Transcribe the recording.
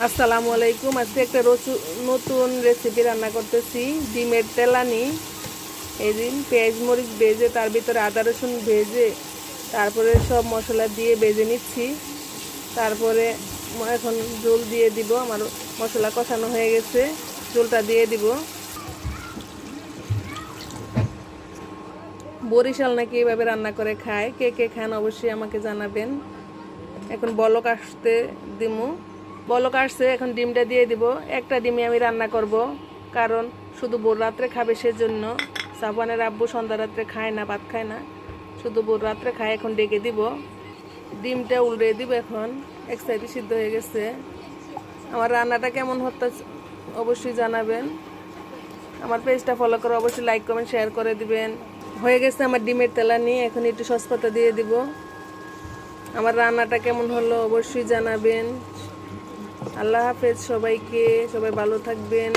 আসসালামু আলাইকুম। আজকে একটা নতুন রেসিপি রান্না করতেছি, ডিমের তেলানি। এই দিন পেঁয়াজ মরিচ ভেজে তার ভিতরে আদা রসুন ভেজে তারপরে সব মশলা দিয়ে ভেজে নিচ্ছি। তারপরে এখন ঝোল দিয়ে দিব। আমার মশলা কষানো হয়ে গেছে, ঝোলটা দিয়ে দিব। বরিশাল নাকি এভাবে রান্না করে খায়, কে কে খান অবশ্যই আমাকে জানাবেন। এখন বলক আসতে দিমু, বলক আসছে, এখন ডিমটা দিয়ে দিব। একটা ডিমে আমি রান্না করব, কারণ শুধু ভোর রাত্রে খাবে সেজন্য। সাবানের আব্বু সন্ধ্যা রাত্রে খায় না, ভাত খায় না, শুধু ভোর রাত্রে খায়। এখন ডেকে দিব, ডিমটা উল্টে দিব। এখন এক সাইডে সিদ্ধ হয়ে গেছে। আমার রান্নাটা কেমন হতে অবশ্যই জানাবেন। আমার পেজটা ফলো করে অবশ্যই লাইক কমেন্ট শেয়ার করে দিবেন। হয়ে গেছে আমার ডিমের তেলানি। এখন একটু সসপাতা দিয়ে দিব। আমার রান্নাটা কেমন হলো অবশ্যই জানাবেন। আল্লাহ হাফেজ সবাইকে, সবাই ভালো থাকবেন।